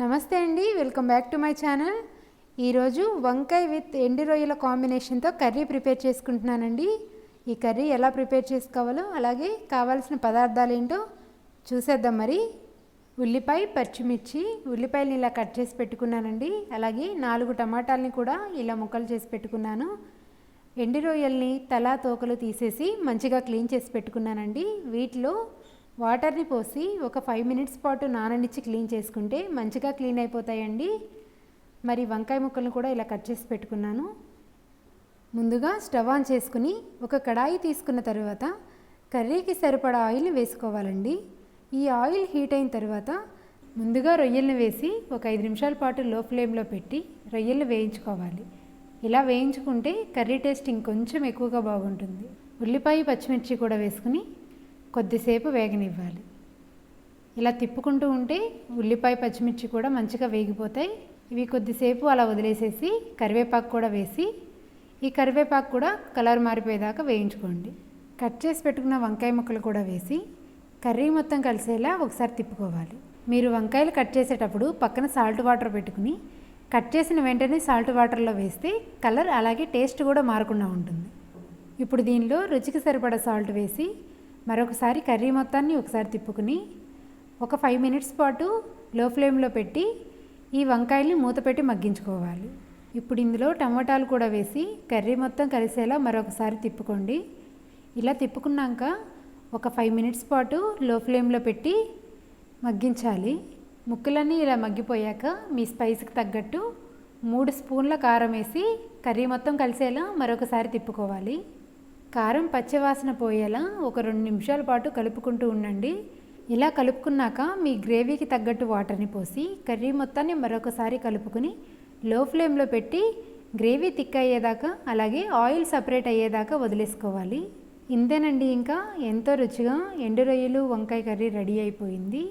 నమస్తే అండి, welcome back to my channel. ఈరోజు వంకాయ విత్ ఎండు రొయ్యల కాంబినేషన్తో కర్రీ ప్రిపేర్ చేసుకుంటున్నానండి. ఈ కర్రీ ఎలా ప్రిపేర్ చేసుకోవాలో అలాగే కావాల్సిన పదార్థాలు ఏంటో చూసేద్దాం. మరి ఉల్లిపాయ, పచ్చిమిర్చి, ఉల్లిపాయలు ఇలా కట్ చేసి పెట్టుకున్నానండి. అలాగే 4 టమాటాలని కూడా ఇలా ముక్కలు చేసి పెట్టుకున్నాను. ఎండు రొయ్యల్ని తలా తోకలు తీసేసి మంచిగా క్లీన్ చేసి పెట్టుకున్నానండి. వీటిలో వాటర్ని పోసి ఒక 5 మినిట్స్ పాటు నాననిచ్చి క్లీన్ చేసుకుంటే మంచిగా క్లీన్ అయిపోతాయండి. మరి వంకాయ ముక్కలను కూడా ఇలా కట్ చేసి పెట్టుకున్నాను. ముందుగా స్టవ్ ఆన్ చేసుకుని ఒక కడాయి తీసుకున్న తర్వాత కర్రీకి సరిపడా ఆయిల్ని వేసుకోవాలండి. ఈ ఆయిల్ హీట్ అయిన తర్వాత ముందుగా రొయ్యల్ని వేసి ఒక 5 నిమిషాల పాటు లో ఫ్లేమ్లో పెట్టి రొయ్యల్ని వేయించుకోవాలి. ఇలా వేయించుకుంటే కర్రీ టేస్ట్ ఇంకొంచెం ఎక్కువగా బాగుంటుంది. ఉల్లిపాయ, పచ్చిమిర్చి కూడా వేసుకుని కొద్దిసేపు వేగనివ్వాలి. ఇలా తిప్పుకుంటూ ఉంటే ఉల్లిపాయ, పచ్చిమిర్చి కూడా మంచిగా వేగిపోతాయి. ఇవి కొద్దిసేపు అలా వదిలేసేసి కరివేపాకు కూడా వేసి ఈ కరివేపాకు కూడా కలర్ మారిపోయేదాకా వేయించుకోండి. కట్ చేసి పెట్టుకున్న వంకాయ ముక్కలు కూడా వేసి కర్రీ మొత్తం కలిసేలా ఒకసారి తిప్పుకోవాలి. మీరు వంకాయలు కట్ చేసేటప్పుడు పక్కన సాల్ట్ వాటర్ పెట్టుకుని కట్ చేసిన వెంటనే సాల్ట్ వాటర్లో వేస్తే కలర్ అలాగే టేస్ట్ కూడా మారకుండా ఉంటుంది. ఇప్పుడు దీనిలో రుచికి సరిపడా సాల్ట్ వేసి మరొకసారి కర్రీ మొత్తాన్ని ఒకసారి తిప్పుకుని ఒక 5 మినిట్స్ పాటు లో ఫ్లేమ్లో పెట్టి ఈ వంకాయల్ని మూత పెట్టి మగ్గించుకోవాలి. ఇప్పుడు ఇందులో టమాటాలు కూడా వేసి కర్రీ మొత్తం కలిసేలా మరొకసారి తిప్పుకోండి. ఇలా తిప్పుకున్నాక ఒక 5 మినిట్స్ పాటు లో ఫ్లేమ్లో పెట్టి మగ్గించాలి. ముక్కలన్నీ ఇలా మగ్గిపోయాక మీ స్పైస్కి తగ్గట్టు 3 స్పూన్ల కారం వేసి కర్రీ మొత్తం కలిసేలా మరొకసారి తిప్పుకోవాలి. కారం పచ్చివాసన పోయేలా ఒక 2 నిమిషాల పాటు కలుపుకుంటూ ఉండండి. ఇలా కలుపుకున్నాక మీ గ్రేవీకి తగ్గట్టు వాటర్ని పోసి కర్రీ మొత్తాన్ని మరొకసారి కలుపుకుని లో ఫ్లేమ్లో పెట్టి గ్రేవీ థిక్ అయ్యేదాకా అలాగే ఆయిల్ సపరేట్ అయ్యేదాకా వదిలేసుకోవాలి. ఇంతేనండి, ఇంకా ఎంతో రుచిగా ఎండు రొయ్యలు వంకాయ కర్రీ రెడీ అయిపోయింది.